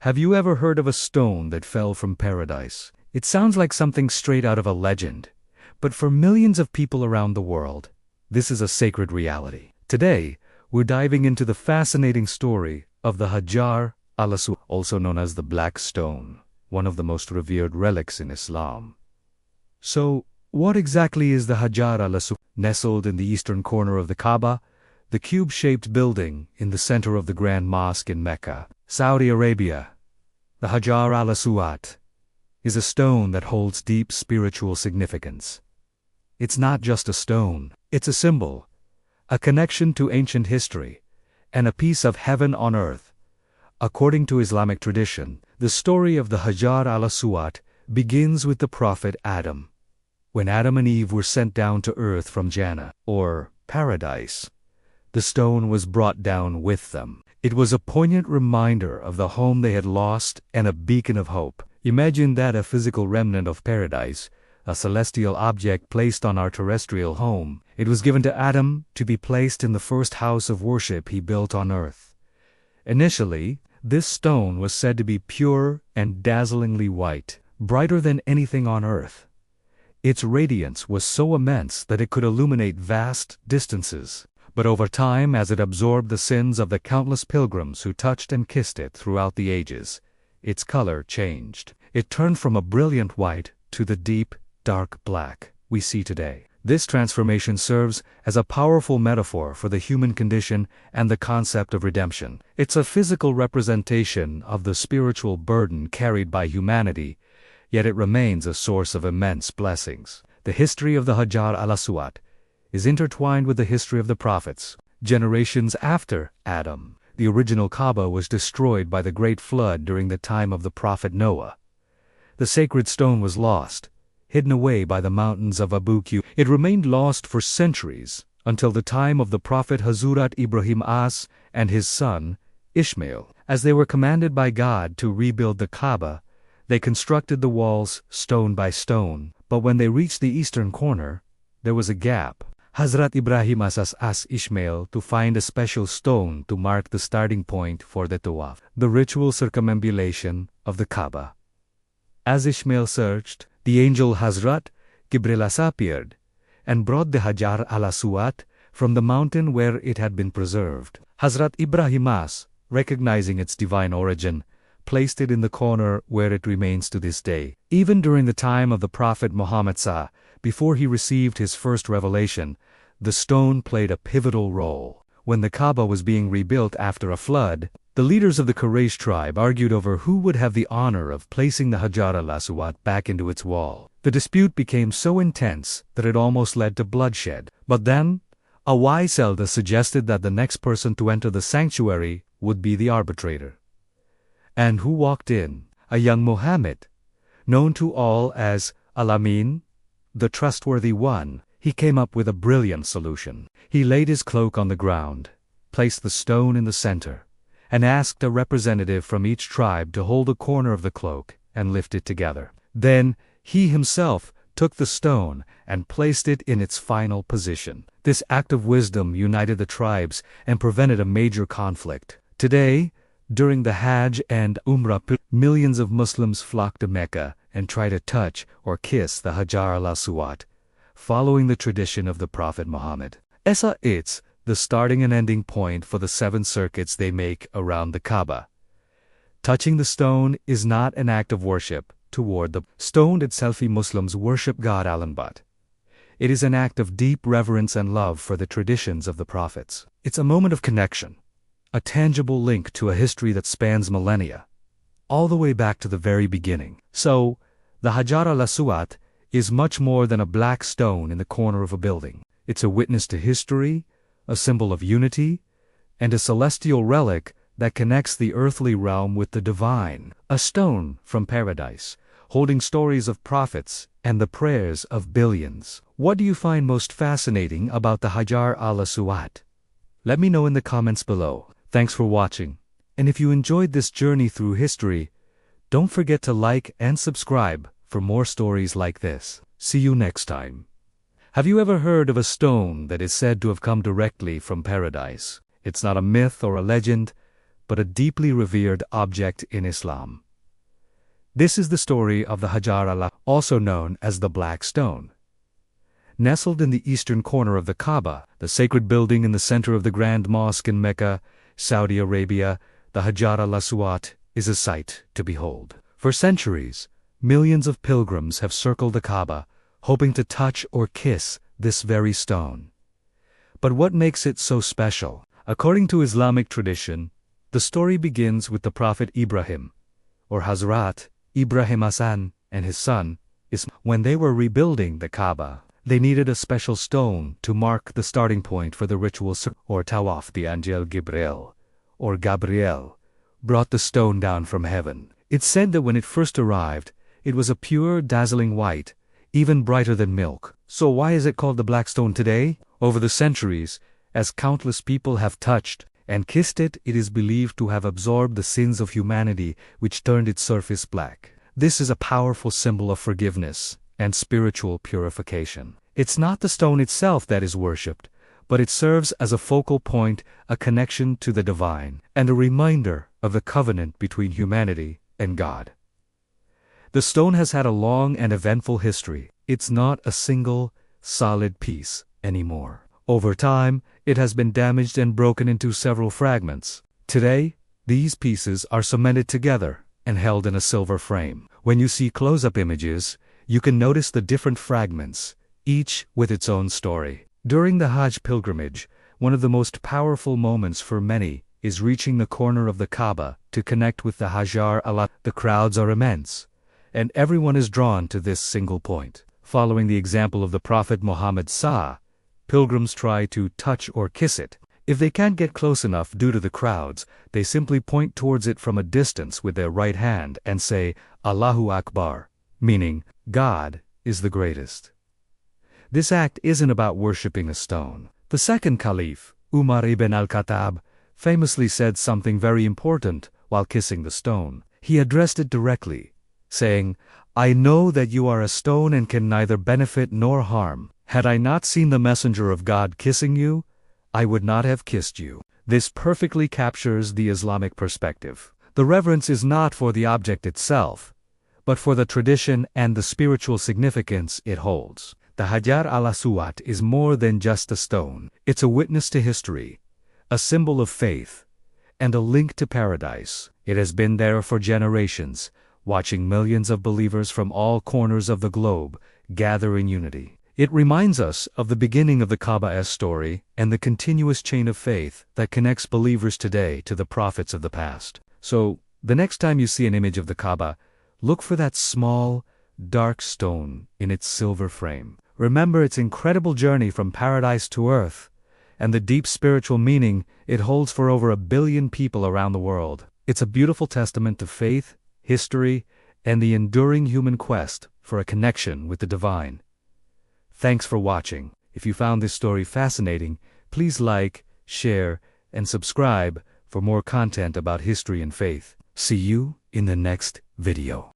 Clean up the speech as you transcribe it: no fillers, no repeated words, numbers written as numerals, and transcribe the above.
Have you ever heard of a stone that fell from paradise? It sounds like something straight out of a legend, but for millions of people around the world, this is a sacred reality. Today, we're diving into the fascinating story of the Hajar al-Aswad, also known as the Black Stone, one of the most revered relics in Islam. So, what exactly is the Hajar al-Aswad? Nestled in the eastern corner of the Kaaba, the cube-shaped building in the center of the Grand Mosque in Mecca, Saudi Arabia, the Hajar al-Aswad is a stone that holds deep spiritual significance. It's not just a stone, it's a symbol, a connection to ancient history, and a piece of heaven on earth. According to Islamic tradition, the story of the Hajar al-Aswad begins with the prophet Adam. When Adam and Eve were sent down to earth from Jannah, or paradise, the stone was brought down with them. It was a poignant reminder of the home they had lost and a beacon of hope. Imagine that, a physical remnant of paradise, a celestial object placed on our terrestrial home. It was given to Adam to be placed in the first house of worship he built on earth. Initially, this stone was said to be pure and dazzlingly white, brighter than anything on earth. Its radiance was so immense that it could illuminate vast distances. But over time, as it absorbed the sins of the countless pilgrims who touched and kissed it throughout the ages, its color changed. It turned from a brilliant white to the deep, dark black we see today. This transformation serves as a powerful metaphor for the human condition and the concept of redemption. It's a physical representation of the spiritual burden carried by humanity, yet it remains a source of immense blessings. The history of the Hajar al-Aswad is intertwined with the history of the prophets. Generations after Adam, the original Kaaba was destroyed by the Great Flood during the time of the prophet Noah. The sacred stone was lost, hidden away by the mountains of Abu Qu. It remained lost for centuries, until the time of the prophet Hazrat Ibrahim As and his son, Ishmael. As they were commanded by God to rebuild the Kaaba, they constructed the walls stone by stone, but when they reached the eastern corner, there was a gap. Hazrat Ibrahim asked Ishmael to find a special stone to mark the starting point for the tawaf, the ritual circumambulation of the Kaaba. As Ishmael searched, the angel Hazrat Gibril appeared and brought the Hajar al-Aswad from the mountain where it had been preserved. Hazrat Ibrahim, recognizing its divine origin, placed it in the corner where it remains to this day. Even during the time of the Prophet Muhammad before he received his first revelation, the stone played a pivotal role. When the Kaaba was being rebuilt after a flood, the leaders of the Quraysh tribe argued over who would have the honor of placing the Hajar al-Aswad back into its wall. The dispute became so intense that it almost led to bloodshed. But then, a wise elder suggested that the next person to enter the sanctuary would be the arbitrator. And who walked in? A young Muhammad, known to all as Al-Amin, the trustworthy one. He came up with a brilliant solution. He laid his cloak on the ground, placed the stone in the center, and asked a representative from each tribe to hold a corner of the cloak and lift it together. Then, he himself took the stone and placed it in its final position. This act of wisdom united the tribes and prevented a major conflict. Today, during the Hajj and Umrah, millions of Muslims flock to Mecca and try to touch or kiss the Hajar al-Aswad, following the tradition of the Prophet Muhammad. It's the starting and ending point for the 7 circuits they make around the Kaaba. Touching the stone is not an act of worship toward the stone itself. Muslims worship God Al-Anbat. It is an act of deep reverence and love for the traditions of the prophets. It's a moment of connection, a tangible link to a history that spans millennia, all the way back to the very beginning. So, the Hajar al-Aswad is much more than a black stone in the corner of a building. It's a witness to history, a symbol of unity, and a celestial relic that connects the earthly realm with the divine. A stone from paradise, holding stories of prophets and the prayers of billions. What do you find most fascinating about the Hajar al-Aswad? Let me know in the comments below. Thanks for watching, and if you enjoyed this journey through history, don't forget to like and subscribe for more stories like this. See you next time. Have you ever heard of a stone that is said to have come directly from paradise? It's not a myth or a legend, but a deeply revered object in Islam. This is the story of the Hajar al-Aswad, also known as the Black Stone. Nestled in the eastern corner of the Kaaba, the sacred building in the center of the Grand Mosque in Mecca, Saudi Arabia, the Hajar al-Aswad is a sight to behold. For centuries, millions of pilgrims have circled the Kaaba, hoping to touch or kiss this very stone. But what makes it so special? According to Islamic tradition, the story begins with the Prophet Ibrahim, or Hazrat Ibrahim Hassan, and his son, Ismail. When they were rebuilding the Kaaba, they needed a special stone to mark the starting point for the ritual or tawaf. The angel Gabriel, or Gabriel, brought the stone down from heaven. It's said that when it first arrived, it was a pure, dazzling white, even brighter than milk. So why is it called the Black Stone today? Over the centuries, as countless people have touched and kissed it, it is believed to have absorbed the sins of humanity, which turned its surface black. This is a powerful symbol of forgiveness and spiritual purification. It's not the stone itself that is worshipped, but it serves as a focal point, a connection to the divine, and a reminder of the covenant between humanity and God. The stone has had a long and eventful history. It's not a single, solid piece anymore. Over time, it has been damaged and broken into several fragments. Today, these pieces are cemented together and held in a silver frame. When you see close-up images, you can notice the different fragments, each with its own story. During the Hajj pilgrimage, one of the most powerful moments for many is reaching the corner of the Kaaba to connect with the Hajar al-Aswad. The crowds are immense, and everyone is drawn to this single point. Following the example of the Prophet Muhammad pilgrims try to touch or kiss it. If they can't get close enough due to the crowds, they simply point towards it from a distance with their right hand and say, Allahu Akbar, meaning, God is the greatest. This act isn't about worshipping a stone. The second caliph, Umar ibn al-Khattab, famously said something very important while kissing the stone. He addressed it directly, saying, I know that you are a stone and can neither benefit nor harm. Had I not seen the messenger of God kissing you, I would not have kissed you. This perfectly captures the Islamic perspective. The reverence is not for the object itself, but for the tradition and the spiritual significance it holds. The Hajar al-Aswad is more than just a stone. It's a witness to history, a symbol of faith, and a link to paradise. It has been there for generations, watching millions of believers from all corners of the globe gather in unity. It reminds us of the beginning of the Kaaba's story and the continuous chain of faith that connects believers today to the prophets of the past. So, the next time you see an image of the Kaaba, look for that small, dark stone in its silver frame. Remember its incredible journey from paradise to earth, and the deep spiritual meaning it holds for over 1 billion people around the world. It's a beautiful testament to faith, history, and the enduring human quest for a connection with the divine. Thanks for watching. If you found this story fascinating, please like, share, and subscribe for more content about history and faith. See you in the next video.